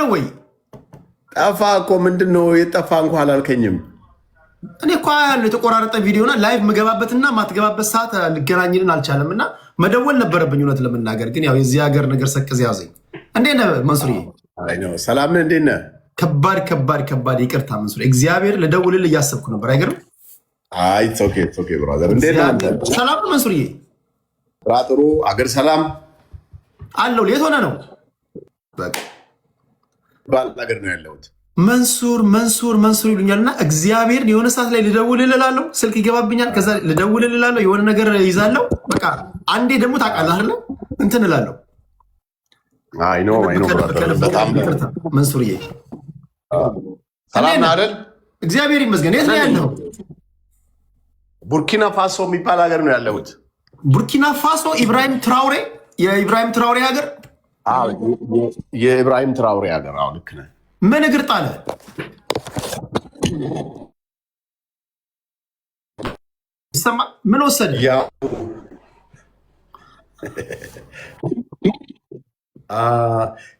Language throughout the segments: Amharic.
ነው ወይ? ጠፋ እኮ ምንድነው የጠፋ እንኳን አላልከኝም። እኔ እኮ ያለው የተቆራረጠ ቪዲዮና ላይቭ መገባበትና ማትገባበት ሰዓት ልገናኝልን አልቻለም እና መደወል ነበረብኝ እውነት ለመናገር ግን ያው የዚህ ሀገር ነገር ሰቅዝ ያዘኝ። እንዴት ነህ መንሱርዬ? ሰላም ነህ? እንዴት ነህ? ከባድ ይቅርታ መንሱር፣ እግዚአብሔር ልደውልልህ እያሰብኩ ነበር። አይገርም? አይ ኦኬ ብራዘር፣ እንዴት ነህ? ሰላም ነው መንሱርዬ? ጥሩ አገር ሰላም አለው። የት ሆነ ነው? በቃ ባል ነገር ነው ያለሁት። መንሱር ይሉኛል እና እግዚአብሔር የሆነ ሰዓት ላይ ልደውልልህ እላለሁ፣ ስልክ ይገባብኛል። ከዛ ልደውልልህ እላለሁ፣ የሆነ ነገር ይዛለሁ። በቃ አንዴ ደግሞ ታውቃለህ አይደለ እንትን እላለሁ። አይ ኖ በጣም መንሱርዬ ሰላም ነህ አይደል? እግዚአብሔር ይመስገን። የት ነው ያለኸው? ቡርኪና ፋሶ የሚባል ሀገር ነው ያለሁት። ቡርኪና ፋሶ የኢብራሂም ትራውሬ ሀገር። የኢብራሂም ትራውሬ ሀገር። አዎ ልክ ነህ። ምን እግር ጣለ? ይሰማ ምን ወሰደ?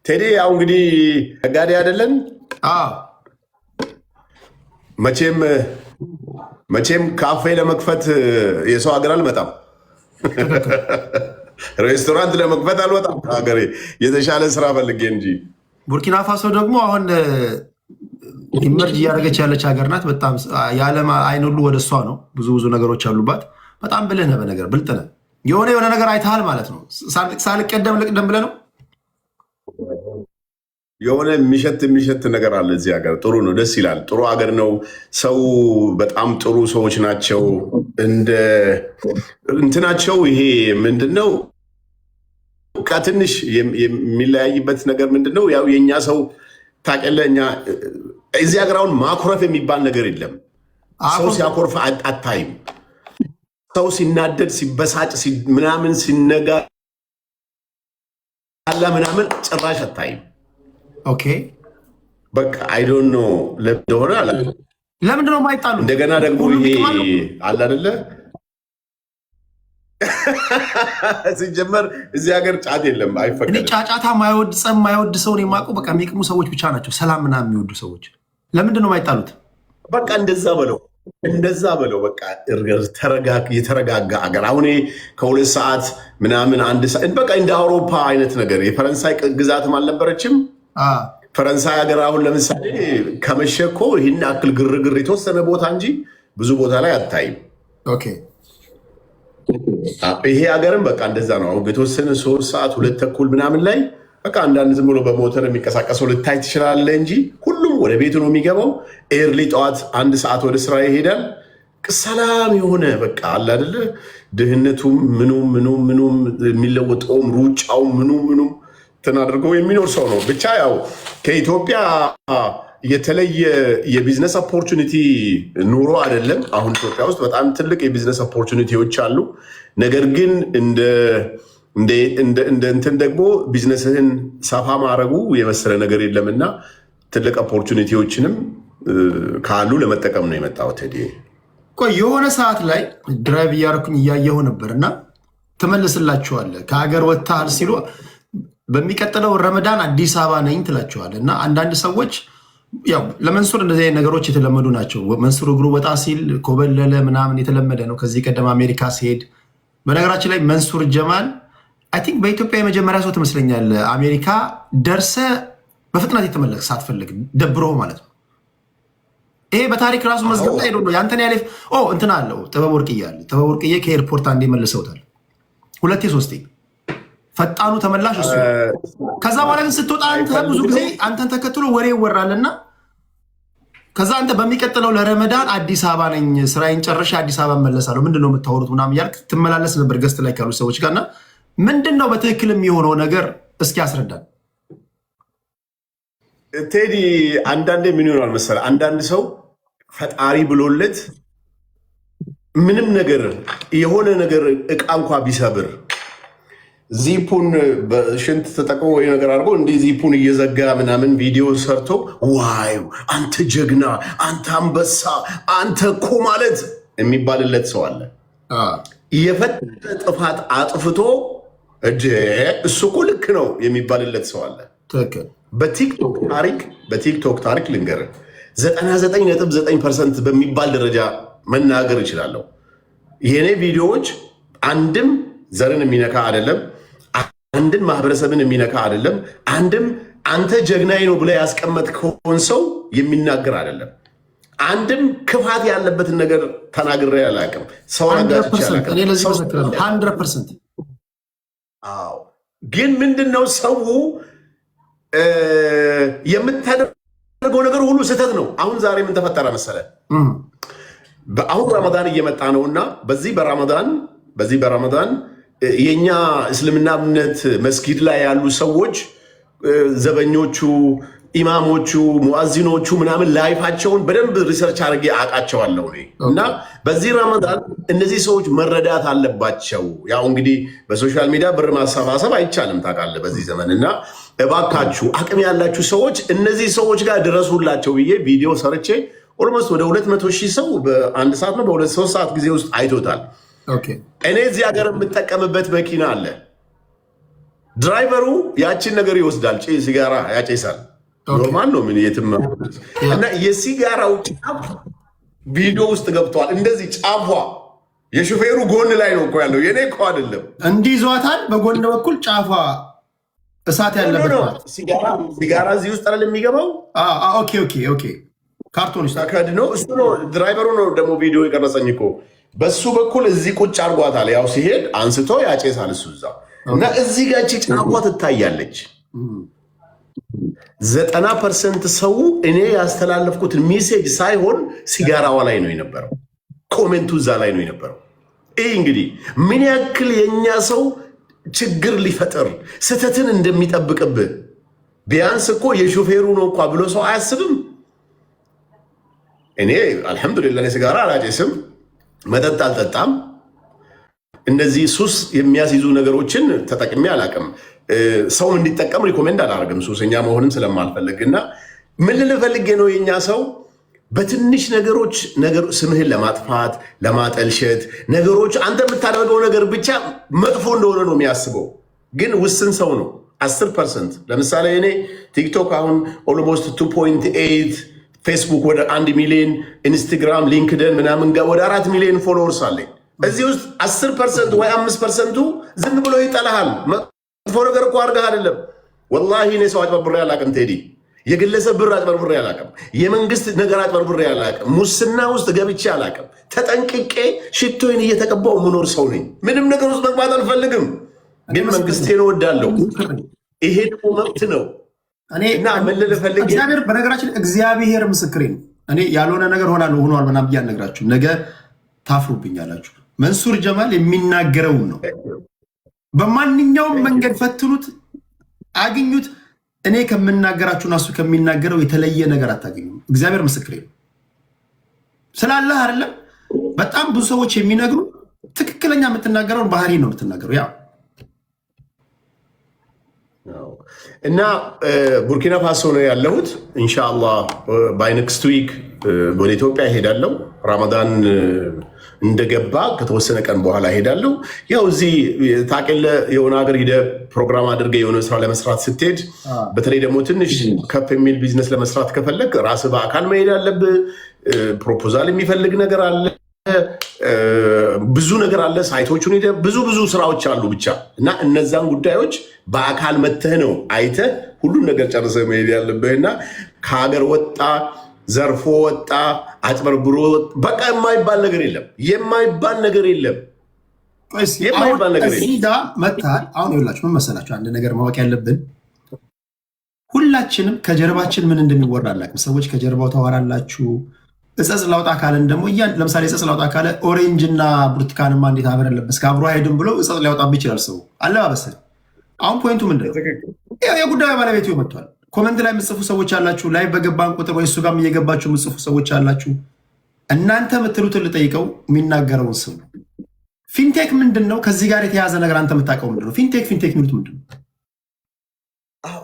ቴዲ ያው እንግዲህ ነጋዴ አይደለን? መቼም ካፌ ለመክፈት የሰው ሀገር አልመጣም። ሬስቶራንት ለመክፈት አልወጣም ሀገሬ፣ የተሻለ ስራ ፈልጌ እንጂ። ቡርኪና ፋሶ ደግሞ አሁን ኢመርጅ እያደረገች ያለች ሀገር ናት። በጣም የዓለም አይን ሁሉ ወደ እሷ ነው። ብዙ ነገሮች አሉባት። በጣም ብልህ ነህ፣ በነገር ብልጥ ነህ። የሆነ ነገር አይተሃል ማለት ነው። ሳልቀደም ልቅደም ብለህ ነው። የሆነ የሚሸት ነገር አለ እዚህ ሀገር። ጥሩ ነው፣ ደስ ይላል። ጥሩ ሀገር ነው። ሰው በጣም ጥሩ ሰዎች ናቸው። እንደ እንትናቸው ይሄ ምንድነው ከትንሽ የሚለያይበት ነገር ምንድነው? ያው የእኛ ሰው ታውቂያለህ፣ እኛ እዚህ ሀገር አሁን ማኩረፍ የሚባል ነገር የለም። ሰው ሲያኮርፍ አታይም። ሰው ሲናደድ፣ ሲበሳጭ፣ ምናምን ሲነጋ ምናምን ጭራሽ አታይም። ኦኬ በቃ አይ ዶንት ኖ ለምንድነው አለ። ለምንድነው የማይጣሉ? እንደገና ደግሞ ይሄ አለ አይደለ? ሲጀመር እዚህ ሀገር ጫት የለም፣ አይፈቀድም። እኔ ጫጫታ የማይወድ ሰውን የማውቀው በቃ የሚቅሙ ሰዎች ብቻ ናቸው፣ ሰላም ምናምን የሚወዱ ሰዎች። ለምንድነው የማይጣሉት? በቃ እንደዛ በለው በቃ የተረጋጋ ሀገር። አሁን ከ2 ሰዓት ምናምን 1 ሰዓት በቃ እንደ አውሮፓ አይነት ነገር። የፈረንሳይ ግዛትም አልነበረችም ፈረንሳይ ሀገር። አሁን ለምሳሌ ከመሸ እኮ ይህን ያክል ግርግር የተወሰነ ቦታ እንጂ ብዙ ቦታ ላይ አታይም። ይሄ ሀገርም በቃ እንደዛ ነው። አሁን የተወሰነ 3 ሰዓት 2 ተኩል ምናምን ላይ በቃ አንዳንድ ዝም ብሎ በሞተር የሚንቀሳቀሰው ልታይ ትችላለህ እንጂ ሁሉም ወደ ቤቱ ነው የሚገባው። ኤርሊ ጠዋት 1 ሰዓት ወደ ስራ ይሄዳል። ሰላም የሆነ በቃ አለ አይደለ? ድህነቱም ምኑም የሚለወጠውም ሩጫው ምኑም አድርገው የሚኖር ሰው ነው። ብቻ ያው ከኢትዮጵያ የተለየ የቢዝነስ ኦፖርቹኒቲ ኑሮ አይደለም። አሁን ኢትዮጵያ ውስጥ በጣም ትልቅ የቢዝነስ ኦፖርቹኒቲዎች አሉ። ነገር ግን እንደ እንትን ደግሞ ቢዝነስህን ሰፋ ማድረጉ የመሰለ ነገር የለምና ትልቅ ኦፖርቹኒቲዎችንም ካሉ ለመጠቀም ነው የመጣሁት። የሆነ ሰዓት ላይ ድራይቭ እያደረኩኝ እያየሁ ነበርና ትመልስላችኋለህ ከሀገር ወጥተሃል ሲሉ በሚቀጥለው ረመዳን አዲስ አበባ ነኝ ትላቸዋለህ። እና አንዳንድ ሰዎች ያው ለመንሱር እንደዚህ አይነት ነገሮች የተለመዱ ናቸው። መንሱር እግሩ ወጣ ሲል ኮበለለ ምናምን የተለመደ ነው። ከዚህ ቀደም አሜሪካ ሲሄድ በነገራችን ላይ መንሱር ጀማል አይ ቲንክ በኢትዮጵያ የመጀመሪያ ሰው ትመስለኛለህ። አሜሪካ ደርሰ በፍጥነት የተመለስ ሳትፈልግ ደብሮ ማለት ነው። ይሄ በታሪክ ራሱ መዝገብ ላይ ነው። ያንተን ያለ እንትን አለው ጥበብ ወርቅዬ አለ። ጥበብ ወርቅዬ ከኤርፖርት አንዴ መልሰውታል፣ 2 3 ፈጣኑ ተመላሽ እሱ። ከዛ በኋላ ግን ስትወጣ አንተ ብዙ ጊዜ አንተን ተከትሎ ወሬ ይወራልና ከዛ አንተ በሚቀጥለው ለረመዳን አዲስ አበባ ነኝ ስራዬን ጨርሼ አዲስ አበባ መለሳለሁ ምንድነው የምታወሩት ምናምን እያልክ ትመላለስ ነበር ገስት ላይ ካሉ ሰዎች ጋርና ምንድነው በትክክል የሚሆነው ነገር እስኪ አስረዳን ቴዲ። አንዳንዴ ምን ይሆናል መሰለህ፣ አንዳንድ ሰው ፈጣሪ ብሎለት ምንም ነገር የሆነ ነገር እቃ እንኳ ቢሰብር ዚፑን በሽንት ተጠቅሞ ወይ ነገር አድርጎ እንዲህ ዚፑን እየዘጋ ምናምን ቪዲዮ ሰርቶ ዋይ አንተ ጀግና፣ አንተ አንበሳ፣ አንተ እኮ ማለት የሚባልለት ሰው አለ። የፈጠረ ጥፋት አጥፍቶ እሱ እኮ ልክ ነው የሚባልለት ሰው አለ። በቲክቶክ ታሪክ ልንገርህ 99.9% በሚባል ደረጃ መናገር እችላለሁ። የኔ ቪዲዮዎች አንድም ዘርን የሚነካ አይደለም፣ አንድም ማህበረሰብን የሚነካ አይደለም፣ አንድም አንተ ጀግናዬ ነው ብለህ ያስቀመጥከውን ሰው የሚናገር አይደለም። አንድም ክፋት ያለበትን ነገር ተናግሬ አላውቅም። ሰው አጋጭቼ አላውቅም። 100%። ግን ምንድነው ሰው የምታደርገው ነገር ሁሉ ስህተት ነው። አሁን ዛሬ ምን ተፈጠረ መሰለህ? አሁን ረመዳን እየመጣ ነውና በዚህ በረመዳን የኛ እስልምና እምነት መስጊድ ላይ ያሉ ሰዎች ዘበኞቹ፣ ኢማሞቹ፣ ሙአዚኖቹ ምናምን ላይፋቸውን በደንብ ሪሰርች አድርጌ አውቃቸዋለሁ እና በዚህ ረመዳን እነዚህ ሰዎች መረዳት አለባቸው። ያው እንግዲህ በሶሻል ሚዲያ ብር ማሰባሰብ አይቻልም ታውቃለህ በዚህ ዘመን እና እባካችሁ አቅም ያላችሁ ሰዎች እነዚህ ሰዎች ጋር ድረሱላቸው ብዬ ቪዲዮ ሰርቼ ኦልሞስት ወደ 200,000 ሰው በአንድ ሰዓት ነው በሁለት ሶስት ሰዓት ጊዜ ውስጥ አይቶታል። እኔ እዚህ ሀገር የምጠቀምበት መኪና አለ። ድራይቨሩ ያችን ነገር ይወስዳል፣ ሲጋራ ያጨሳል። ኖርማል ነው ምን የትም እና የሲጋራው ጫፍ ቪዲዮ ውስጥ ገብቷል። እንደዚህ ጫፏ የሹፌሩ ጎን ላይ ነው እኮ ያለው፣ የኔ እኮ አይደለም። እንዲህ ይዟታል። በጎን በኩል ጫፏ እሳት ያለበት ሲጋራ እዚህ ውስጥ አይደል የሚገባው? ኦኬ ካርቶን ከድ ነው እሱ ነው። ድራይቨሩ ነው ደግሞ ቪዲዮ የቀረጸኝ እኮ በሱ በኩል እዚህ ቁጭ አድርጓታል። ያው ሲሄድ አንስቶ ያጨሳል እሱ እዛ እና እዚህ ጋር ጫፏ ትታያለች። 90% ሰው እኔ ያስተላለፍኩትን ሜሴጅ ሳይሆን ሲጋራዋ ላይ ነው የነበረው፣ ኮሜንቱ እዛ ላይ ነው የነበረው። ይህ እንግዲህ ምን ያክል የእኛ ሰው ችግር ሊፈጥር ስህተትን እንደሚጠብቅብህ ቢያንስ እኮ የሾፌሩ ነው እንኳ ብሎ ሰው አያስብም። እኔ አልሐምዱሊላህ ሲጋራ አላጨስም፣ መጠጥ አልጠጣም። እነዚህ ሱስ የሚያስይዙ ነገሮችን ተጠቅሜ አላቅም። ሰውም እንዲጠቀም ሪኮሜንድ አላደርግም፣ ሱሰኛ መሆንም ስለማልፈልግ እና ምን ልል ፈልጌ ነው የኛ ሰው በትንሽ ነገሮች ስምህን ለማጥፋት ለማጠልሸት ነገሮች አንተ የምታደርገው ነገር ብቻ መጥፎ እንደሆነ ነው የሚያስበው። ግን ውስን ሰው ነው 10%። ለምሳሌ እኔ ቲክቶክ አሁን ኦልሞስት 2.8፣ ፌስቡክ ወደ 1 ሚሊዮን፣ ኢንስታግራም፣ ሊንክደን ምናምን ጋር ወደ 4 ሚሊዮን ፎሎወርስ አለኝ። እዚህ ውስጥ 10% ወይ 5%ቱ ዝም ብሎ ይጠላሃል። መጥፎ ነገር እኮ አድርገህ አይደለም። ወላሂ እኔ ሰው አጭበርብሬ አላውቅም ቴዲ። የግለሰብ ብር አጭበርብሬ አላውቅም። የመንግስት ነገር አጭበርብሬ አላውቅም። ሙስና ውስጥ ገብቼ አላውቅም። ተጠንቅቄ ሽቶዬን እየተቀባው ምኖር ሰው ነኝ። ምንም ነገር ውስጥ መግባት አልፈልግም። ግን መንግስቴን እወዳለሁ። ይሄ ደግሞ መብት ነው። እና ምን ልል ፈልጌ በነገራችን እግዚአብሔር ምስክሬ ነው። እኔ ያልሆነ ነገር ሆኗል ምናምን ብዬ አልነግራችሁም። ነገ ታፍሩብኛላችሁ። መንሱር ጀማል የሚናገረውን ነው። በማንኛውም መንገድ ፈትኑት፣ አግኙት። እኔ ከምናገራችሁና እሱ ከሚናገረው የተለየ ነገር አታገኙም። እግዚአብሔር ምስክሬ ነው። ስላለህ አይደለም። በጣም ብዙ ሰዎች የሚነግሩ ትክክለኛ የምትናገረውን ባህሪ ነው የምትናገረው። ያው እና ቡርኪና ፋሶ ነው ያለሁት። ኢንሻአላህ ባይ ኔክስት ዊክ ወደ ኢትዮጵያ እሄዳለሁ። ረመዳን እንደገባ ከተወሰነ ቀን በኋላ እሄዳለሁ። ያው እዚህ ታውቂለ የሆነ ሀገር ሂደህ ፕሮግራም አድርገህ የሆነ ስራ ለመስራት ስትሄድ፣ በተለይ ደግሞ ትንሽ ከፍ የሚል ቢዝነስ ለመስራት ከፈለግ ራስህ በአካል መሄድ አለብህ። ፕሮፖዛል የሚፈልግ ነገር አለ፣ ብዙ ነገር አለ። ሳይቶቹን ሄደህ ብዙ ስራዎች አሉ ብቻ እና እነዛን ጉዳዮች በአካል መተህ ነው አይተህ ሁሉን ነገር ጨርሰህ መሄድ ያለብህና ከሀገር ወጣ ዘርፎ ወጣ አጭበርብሮ በቃ የማይባል ነገር የለም። የማይባል ነገር የለም። እዚህ ጋ መታል። አሁን ይኸውላችሁ ምን መሰላችሁ፣ አንድ ነገር ማወቅ ያለብን ሁላችንም ከጀርባችን ምን እንደሚወራ አላውቅም። ሰዎች ከጀርባው ታወራላችሁ። እፀጽ ላውጣ ካለን ደግሞ ለምሳሌ እፀጽ ላውጣ ካለ ኦሬንጅ እና ብርቱካንማ እንዴት አብረ ለበስ ከአብሮ አይሄድም ብሎ እፀጽ ሊያወጣብህ ይችላል ሰው አለባበስህ። አሁን ፖይንቱ ምንድን ነው? የጉዳዩ ባለቤቱ መጥቷል። ኮመንት ላይ የምጽፉ ሰዎች አላችሁ። ላይ በገባን ቁጥር ወይ እሱ ጋርም እየገባችሁ የምጽፉ ሰዎች አላችሁ። እናንተ የምትሉትን ልጠይቀው፣ የሚናገረውን ስሙ። ፊንቴክ ምንድን ነው? ከዚህ ጋር የተያዘ ነገር አንተ የምታውቀው ምንድን ነው? ፊንቴክ የሚሉት ምንድን ነው?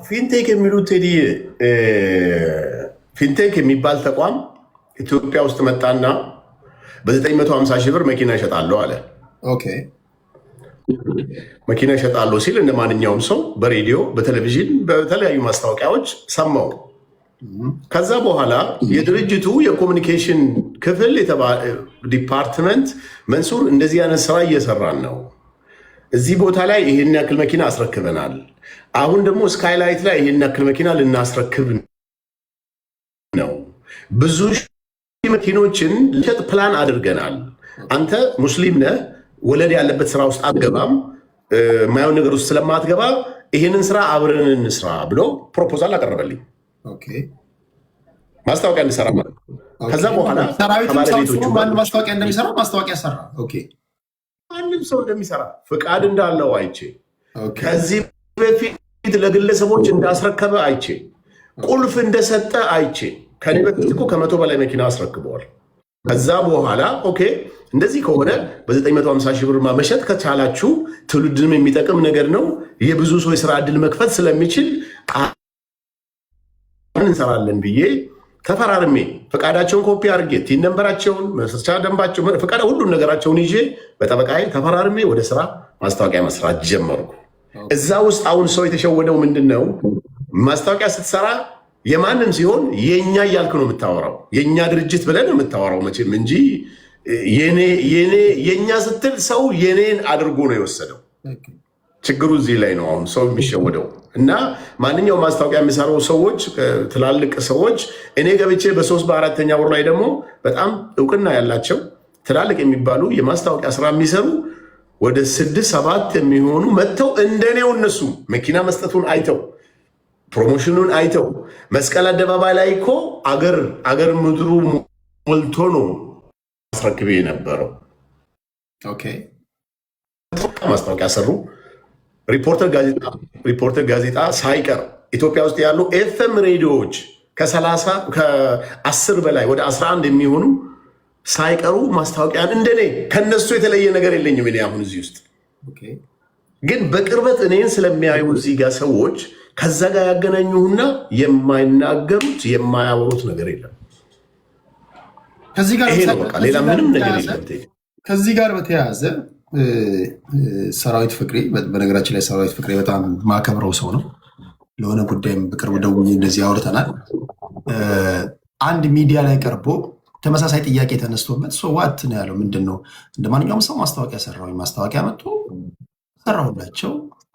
ፊንቴክ የሚሉት ቴዲ፣ ፊንቴክ የሚባል ተቋም ኢትዮጵያ ውስጥ መጣና በ950 ሺህ ብር መኪና ይሸጣለሁ አለ። መኪና እሸጣለሁ ሲል እንደ ማንኛውም ሰው በሬዲዮ፣ በቴሌቪዥን፣ በተለያዩ ማስታወቂያዎች ሰማው። ከዛ በኋላ የድርጅቱ የኮሚኒኬሽን ክፍል ዲፓርትመንት መንሱር እንደዚህ አይነት ስራ እየሰራን ነው፣ እዚህ ቦታ ላይ ይህን ያክል መኪና አስረክበናል፣ አሁን ደግሞ ስካይላይት ላይ ይህን ያክል መኪና ልናስረክብ ነው፣ ብዙ መኪኖችን ልሸጥ ፕላን አድርገናል፣ አንተ ሙስሊም ነህ፣ ወለድ ያለበት ስራ ውስጥ አትገባም፣ የማየውን ነገር ውስጥ ስለማትገባ ይህንን ስራ አብረን እንስራ ብሎ ፕሮፖዛል አቀረበልኝ። ማስታወቂያ እንሰራ ማለት ነው። ከዛ በኋላ ከባለቤቶቹ ማስታወቂያ እንደሚሰራ ማስታወቂያ ሰራ። ማንም ሰው እንደሚሰራ ፍቃድ እንዳለው አይቼ፣ ከዚህ በፊት ለግለሰቦች እንዳስረከበ አይቼ፣ ቁልፍ እንደሰጠ አይቼ፣ ከኔ በፊት እኮ ከ100 በላይ መኪና አስረክበዋል። ከዛ በኋላ ኦኬ እንደዚህ ከሆነ በ950 ሺህ ብር መሸጥ ከቻላችሁ ትውልድንም የሚጠቅም ነገር ነው፣ የብዙ ሰው የስራ ዕድል መክፈት ስለሚችል እንሰራለን ብዬ ተፈራርሜ ፈቃዳቸውን ኮፒ አድርጌ ቲን ነንበራቸውን መስርቻ ደንባቸው ፈቃዳ ሁሉም ነገራቸውን ይዤ በጠበቃዬ ተፈራርሜ ወደ ስራ ማስታወቂያ መስራት ጀመርኩ። እዛ ውስጥ አሁን ሰው የተሸወደው ምንድን ነው? ማስታወቂያ ስትሰራ የማንም ሲሆን የኛ እያልክ ነው የምታወራው፣ የኛ ድርጅት ብለን ነው የምታወራው መቼም እንጂ የኛ ስትል ሰው የኔን አድርጎ ነው የወሰደው። ችግሩ እዚህ ላይ ነው አሁን ሰው የሚሸወደው። እና ማንኛውም ማስታወቂያ የሚሰሩ ሰዎች፣ ትላልቅ ሰዎች እኔ ገብቼ በ3 በ4ኛ ወር ላይ ደግሞ በጣም እውቅና ያላቸው ትላልቅ የሚባሉ የማስታወቂያ ስራ የሚሰሩ ወደ 6-7 የሚሆኑ መጥተው እንደኔው እነሱ መኪና መስጠቱን አይተው ፕሮሞሽኑን አይተው መስቀል አደባባይ ላይ እኮ አገር ምድሩ ሞልቶ ነው አስረክቤ የነበረው። ማስታወቂያ ሰሩ። ሪፖርተር ጋዜጣ ሳይቀር ኢትዮጵያ ውስጥ ያሉ ኤፍኤም ሬዲዮዎች ከ10 በላይ ወደ 11 የሚሆኑ ሳይቀሩ ማስታወቂያን እንደኔ ከነሱ የተለየ ነገር የለኝም። እኔ አሁን እዚህ ውስጥ ግን በቅርበት እኔን ስለሚያዩ እዚህ ጋር ሰዎች ከዛ ጋር ያገናኙና የማይናገሩት የማያወሩት ነገር የለም። ይሄ ነው በቃ፣ ሌላ ምንም ነገር የለም። ከዚህ ጋር በተያያዘ ሰራዊት ፍቅሬ፣ በነገራችን ላይ ሰራዊት ፍቅሬ በጣም ማከብረው ሰው ነው። ለሆነ ጉዳይም በቅርብ ደውዬ እንደዚህ አውርተናል። አንድ ሚዲያ ላይ ቀርቦ ተመሳሳይ ጥያቄ ተነስቶበት ዋት ነው ያለው። ምንድን ነው እንደ ማንኛውም ሰው ማስታወቂያ ሰራሁኝ፣ ማስታወቂያ መጥቶ ሰራሁላቸው፣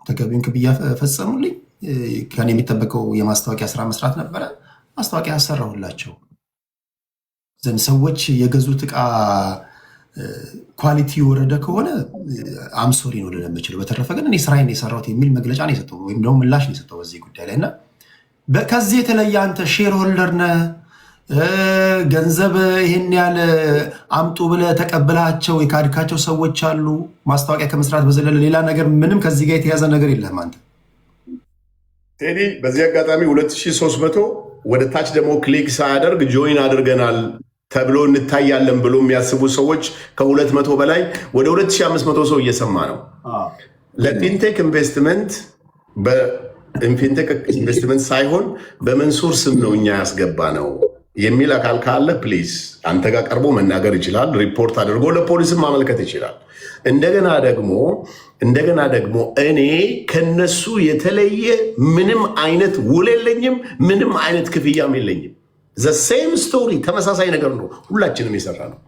ተገቢውን ክፍያ ፈጸሙልኝ፣ ከኔ የሚጠበቀው የማስታወቂያ ስራ መስራት ነበረ፣ ማስታወቂያ ሰራሁላቸው ዘንድ ሰዎች የገዙት ዕቃ ኳሊቲ ወረደ ከሆነ አምሶሪ ነው ልለምችለው። በተረፈ ግን እኔ ስራዬን የሰራሁት የሚል መግለጫ ነው የሰጠው፣ ወይም ደግሞ ምላሽ ነው የሰጠው በዚህ ጉዳይ ላይ እና ከዚህ የተለየ አንተ ሼር ሆልደር ነህ፣ ገንዘብ ይህን ያህል አምጡ ብለህ ተቀብላቸው የካድካቸው ሰዎች አሉ። ማስታወቂያ ከመስራት በዘለለ ሌላ ነገር ምንም ከዚህ ጋር የተያዘ ነገር የለህም አንተ ቴዲ። በዚህ አጋጣሚ 2300 ወደ ታች ደግሞ ክሊክ ሳያደርግ ጆይን አድርገናል ተብሎ እንታያለን ብሎ የሚያስቡ ሰዎች ከ200 በላይ ወደ 2500 ሰው እየሰማ ነው። ለፊንቴክ ኢንቨስትመንት በፊንቴክ ኢንቨስትመንት ሳይሆን በመንሱር ስም ነው እኛ ያስገባ ነው የሚል አካል ካለ ፕሊዝ አንተ ጋር ቀርቦ መናገር ይችላል። ሪፖርት አድርጎ ለፖሊስም ማመልከት ይችላል። እንደገና ደግሞ እኔ ከነሱ የተለየ ምንም አይነት ውል የለኝም፣ ምንም አይነት ክፍያም የለኝም። ዘሴም ስቶሪ ተመሳሳይ ነገር ነው ሁላችንም የሰራ ነው።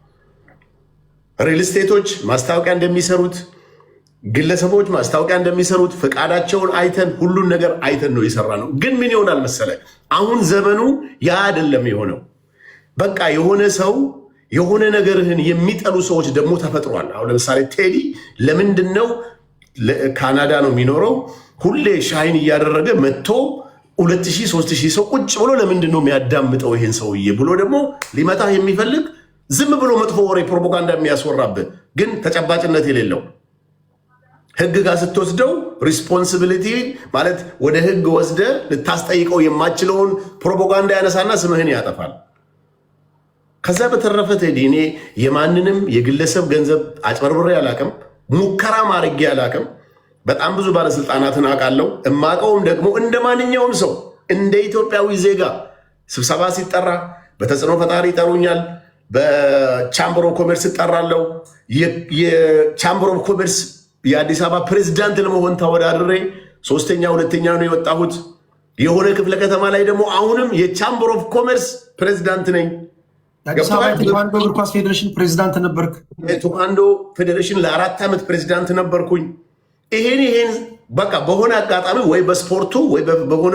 ሪል ስቴቶች ማስታወቂያ እንደሚሰሩት፣ ግለሰቦች ማስታወቂያ እንደሚሰሩት ፈቃዳቸውን አይተን ሁሉን ነገር አይተን ነው የሰራ ነው። ግን ምን ይሆናል መሰለ፣ አሁን ዘመኑ ያ አይደለም የሆነው። በቃ የሆነ ሰው የሆነ ነገርህን የሚጠሉ ሰዎች ደግሞ ተፈጥሯል። አሁን ለምሳሌ ቴዲ ለምንድን ነው ካናዳ ነው የሚኖረው፣ ሁሌ ሻይን እያደረገ መጥቶ 2000 3000 ሰው ቁጭ ብሎ ለምንድን ነው የሚያዳምጠው ይሄን ሰውዬ ብሎ ደግሞ ሊመጣ የሚፈልግ ዝም ብሎ መጥፎ ወሬ ፕሮፓጋንዳ የሚያስወራብህ ግን ተጨባጭነት የሌለው ህግ ጋር ስትወስደው ሪስፖንሲቢሊቲ ማለት ወደ ህግ ወስደ ልታስጠይቀው የማችለውን ፕሮፓጋንዳ ያነሳና ስምህን ያጠፋል። ከዛ በተረፈ ቴዲ እኔ የማንንም የግለሰብ ገንዘብ አጭበርብሬ አላቅም፣ ሙከራ ማድረጌ አላቅም። በጣም ብዙ ባለስልጣናትን አውቃለሁ። እማቀውም ደግሞ እንደ ማንኛውም ሰው እንደ ኢትዮጵያዊ ዜጋ ስብሰባ ሲጠራ በተጽዕኖ ፈጣሪ ይጠሩኛል፣ በቻምበር ኦፍ ኮሜርስ እጠራለሁ። የቻምበር ኦፍ ኮሜርስ የአዲስ አበባ ፕሬዝዳንት ለመሆን ተወዳድሬ ሶስተኛ ሁለተኛ ነው የወጣሁት። የሆነ ክፍለ ከተማ ላይ ደግሞ አሁንም የቻምበር ኦፍ ኮመርስ ፕሬዝዳንት ነኝ። የአዲስ አበባ ቴኳንዶ እግር ኳስ ፌዴሬሽን ፕሬዝዳንት ነበርክ። የቴኳንዶ ፌዴሬሽን ለ4 ዓመት ፕሬዝዳንት ነበርኩኝ። ይሄን በቃ በሆነ አጋጣሚ ወይ በስፖርቱ ወይ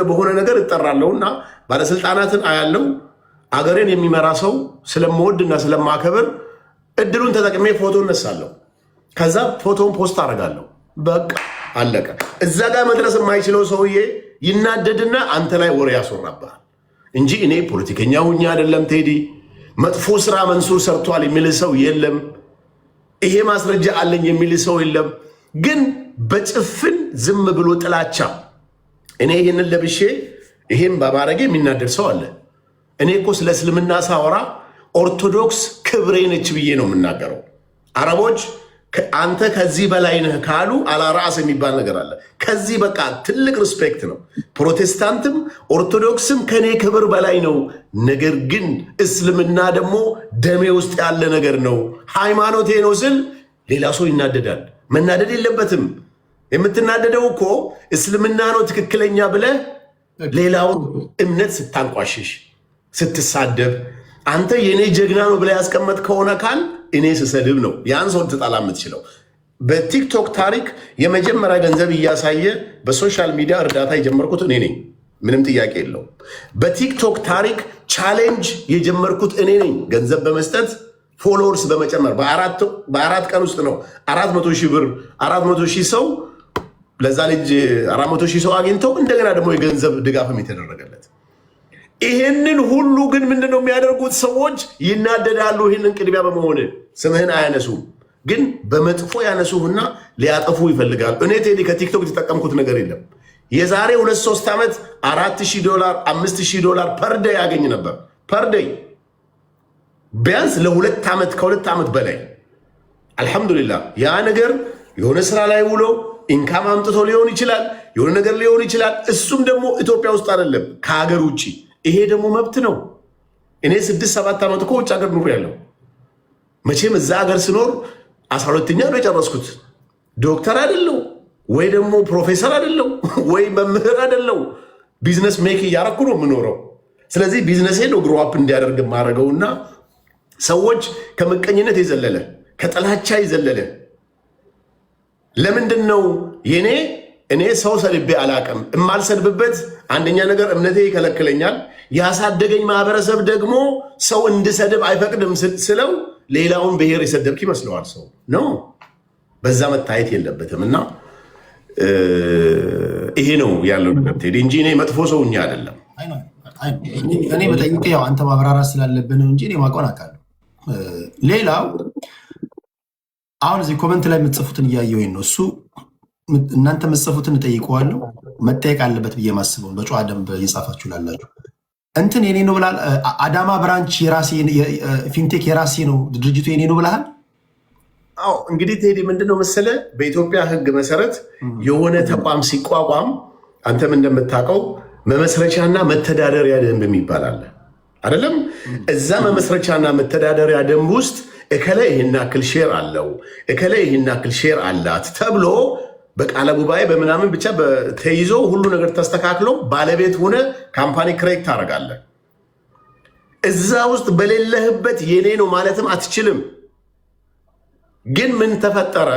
በሆነ ነገር እጠራለሁ እና ባለስልጣናትን አያለው። አገሬን የሚመራ ሰው ስለምወድና ስለማከብር እድሉን ተጠቅሜ ፎቶ እነሳለሁ። ከዛ ፎቶን ፖስት አደርጋለሁ። በቃ አለቀ። እዛ ጋር መድረስ የማይችለው ሰውዬ ይናደድና አንተ ላይ ወሬ ያስወራብሃል እንጂ እኔ ፖለቲከኛ ሁኜ አይደለም። ቴዲ መጥፎ ስራ መንሱር ሰርቷል የሚል ሰው የለም። ይሄ ማስረጃ አለኝ የሚል ሰው የለም። ግን በጭፍን ዝም ብሎ ጥላቻ እኔ ይህንን ለብሼ ይሄን በማድረጌ የሚናደድ ሰው አለ። እኔ እኮ ስለ እስልምና ሳወራ ኦርቶዶክስ ክብሬ ነች ብዬ ነው የምናገረው። አረቦች አንተ ከዚህ በላይ ነህ ካሉ አላራስ የሚባል ነገር አለ። ከዚህ በቃ ትልቅ ሪስፔክት ነው። ፕሮቴስታንትም ኦርቶዶክስም ከኔ ክብር በላይ ነው። ነገር ግን እስልምና ደግሞ ደሜ ውስጥ ያለ ነገር ነው፣ ሃይማኖቴ ነው ስል ሌላ ሰው ይናደዳል። መናደድ የለበትም። የምትናደደው እኮ እስልምና ነው ትክክለኛ ብለህ ሌላውን እምነት ስታንቋሽሽ፣ ስትሳደብ አንተ የኔ ጀግና ነው ብለህ ያስቀመጥ ከሆነ ካል እኔ ስሰድብ ነው ያን ሰው ልትጣላ የምትችለው። በቲክቶክ ታሪክ የመጀመሪያ ገንዘብ እያሳየ በሶሻል ሚዲያ እርዳታ የጀመርኩት እኔ ነኝ። ምንም ጥያቄ የለውም። በቲክቶክ ታሪክ ቻሌንጅ የጀመርኩት እኔ ነኝ። ገንዘብ በመስጠት ፎሎወርስ በመጨመር በአራት ቀን ውስጥ ነው 400 ሺህ ብር 400 ሺህ ሰው ለዛ ልጅ 400 ሺህ ሰው አግኝተው እንደገና ደግሞ የገንዘብ ድጋፍም የተደረገለት። ይሄንን ሁሉ ግን ምንድነው የሚያደርጉት ሰዎች? ይናደዳሉ። ይህንን ቅድሚያ በመሆን ስምህን አያነሱም፣ ግን በመጥፎ ያነሱህና ሊያጠፉ ይፈልጋሉ። እኔ ቴዲ ከቲክቶክ የተጠቀምኩት ነገር የለም። የዛሬ 2-3 ዓመት $4,000 $5,000 ፐርደይ ያገኝ ነበር። ፐርደይ ቢያንስ ለ2 ዓመት ከ2 ዓመት በላይ አልሐምዱሊላህ። ያ ነገር የሆነ ስራ ላይ ውሎ ኢንካም አምጥቶ ሊሆን ይችላል፣ የሆነ ነገር ሊሆን ይችላል። እሱም ደግሞ ኢትዮጵያ ውስጥ አይደለም ከሀገር ውጭ። ይሄ ደግሞ መብት ነው። እኔ 6-7 ዓመት እኮ ውጭ ሀገር ኑር ያለው መቼም እዛ ሀገር ስኖር 12ኛ ነው የጨረስኩት። ዶክተር አይደለው ወይ ደግሞ ፕሮፌሰር አይደለው ወይ መምህር አይደለው። ቢዝነስ ሜክ እያረኩ ነው የምኖረው። ስለዚህ ቢዝነሴ ነው ግሮ አፕ እንዲያደርግ የማደርገውና ሰዎች ከምቀኝነት የዘለለ ከጥላቻ የዘለለ ለምንድን ነው እኔ ሰው ሰድቤ አላቅም። የማልሰድብበት አንደኛ ነገር እምነቴ ይከለክለኛል። ያሳደገኝ ማህበረሰብ ደግሞ ሰው እንድሰድብ አይፈቅድም ስለው ሌላውን ብሔር የሰደብክ ይመስለዋል። ሰው ነው በዛ መታየት የለበትም። እና ይሄ ነው ያለው ነገር ቴዲ እንጂ እኔ መጥፎ ሰው እኛ አይደለም። እኔ በጠይቅ ያው አንተ ማብራራት ስላለብን እንጂ እኔ ማውቀውን አውቃለሁ። ሌላው አሁን እዚህ ኮመንት ላይ የምትጽፉትን እያየሁኝ ነው። እሱ እናንተ የምትጽፉትን እጠይቀዋለሁ። መጠየቅ አለበት ብዬ ማስበውን በጨዋ ደንብ እየጻፋችሁ ላላችሁ እንትን የኔ ነው ብላል። አዳማ ብራንች ፊንቴክ የራሴ ነው ድርጅቱ የኔ ነው ብላል። አዎ እንግዲህ ቴዲ ምንድነው መሰለ፣ በኢትዮጵያ ሕግ መሰረት የሆነ ተቋም ሲቋቋም አንተም እንደምታውቀው መመስረቻና መተዳደሪያ ደንብ የሚባል አለ አይደለም? እዛ መመስረቻና መተዳደሪያ ደንብ ውስጥ እከላይ ይህን ያክል ሼር አለው፣ እከላይ ይህን ያክል ሼር አላት ተብሎ በቃለ ጉባኤ በምናምን ብቻ ተይዞ ሁሉ ነገር ተስተካክሎ ባለቤት ሆነ ካምፓኒ ክሬት ታደርጋለህ። እዛ ውስጥ በሌለህበት የኔ ነው ማለትም አትችልም። ግን ምን ተፈጠረ?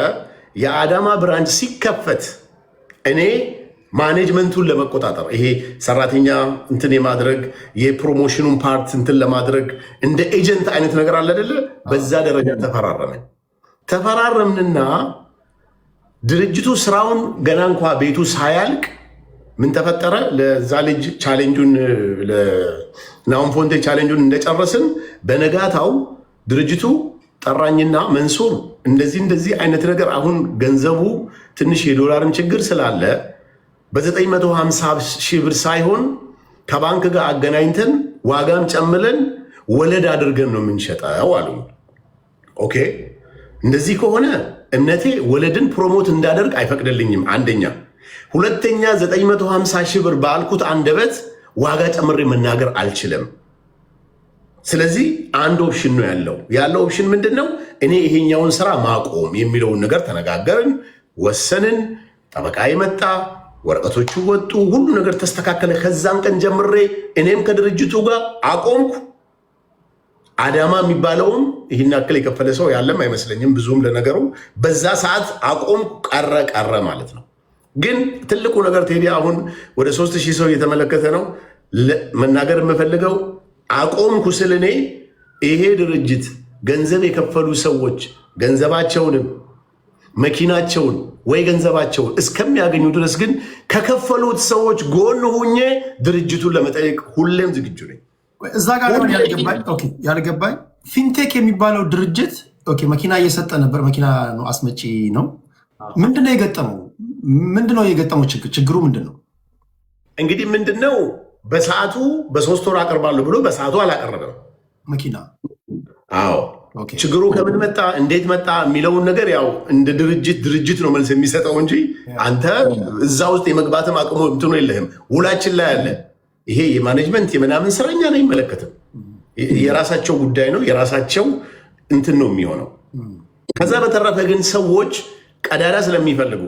የአዳማ ብራንች ሲከፈት እኔ ማኔጅመንቱን ለመቆጣጠር ይሄ ሰራተኛ እንትን የማድረግ የፕሮሞሽኑን ፓርት እንትን ለማድረግ እንደ ኤጀንት አይነት ነገር አለ አይደለ? በዛ ደረጃ ተፈራረምንና ድርጅቱ ስራውን ገና እንኳ ቤቱ ሳያልቅ ምን ተፈጠረ? ለዛ ልጅ ቻሌንጁን ለናሆም ፎንቴ ቻሌንጁን እንደጨረስን በነጋታው ድርጅቱ ጠራኝና መንሱር እንደዚህ አይነት ነገር አሁን ገንዘቡ ትንሽ የዶላርም ችግር ስላለ በ950 ሺህ ብር ሳይሆን ከባንክ ጋር አገናኝተን ዋጋም ጨምለን ወለድ አድርገን ነው የምንሸጠው አሉ። ኦኬ እንደዚህ ከሆነ እምነቴ ወለድን ፕሮሞት እንዳደርግ አይፈቅድልኝም። አንደኛ። ሁለተኛ 950 ሺህ ብር ባልኩት አንደበት ዋጋ ጨምሬ መናገር አልችልም። ስለዚህ አንድ ኦፕሽን ነው ያለው ኦፕሽን ምንድን ነው? እኔ ይሄኛውን ስራ ማቆም የሚለውን ነገር ተነጋገርን። ወሰንን። ጠበቃ መጣ፣ ወረቀቶቹ ወጡ፣ ሁሉ ነገር ተስተካከለ። ከዛን ቀን ጀምሬ እኔም ከድርጅቱ ጋር አቆምኩ። አዳማ የሚባለውም ይህን ያክል የከፈለ ሰው ያለም አይመስለኝም ብዙም ለነገሩ። በዛ ሰዓት አቆምኩ። ቀረ ማለት ነው። ግን ትልቁ ነገር ቴዲ አሁን ወደ 3000 ሰው እየተመለከተ ነው። መናገር የምፈልገው አቆምኩ ስል እኔ ይሄ ድርጅት ገንዘብ የከፈሉ ሰዎች ገንዘባቸውንም መኪናቸውን ወይ ገንዘባቸውን እስከሚያገኙ ድረስ ግን ከከፈሉት ሰዎች ጎን ሁኜ ድርጅቱን ለመጠየቅ ሁሌም ዝግጁ ነኝ። እዛ ጋር ያልገባኝ ፊንቴክ የሚባለው ድርጅት መኪና እየሰጠ ነበር። መኪና ነው፣ አስመጪ ነው። ምንድነው የገጠመው? ችግሩ ምንድን ነው? እንግዲህ ምንድነው በሰዓቱ በ3 ወር አቀርባለሁ ብሎ በሰዓቱ አላቀረበም መኪና። አዎ ችግሩ ከምን መጣ እንዴት መጣ የሚለውን ነገር ያው እንደ ድርጅት ነው መልስ የሚሰጠው እንጂ አንተ እዛ ውስጥ የመግባትም አቅሙ እንትኑ የለህም። ውላችን ላይ አለ። ይሄ የማኔጅመንት የምናምን ስራ እኛን አይመለከትም። የራሳቸው ጉዳይ ነው፣ የራሳቸው እንትን ነው የሚሆነው። ከዛ በተረፈ ግን ሰዎች ቀዳዳ ስለሚፈልጉ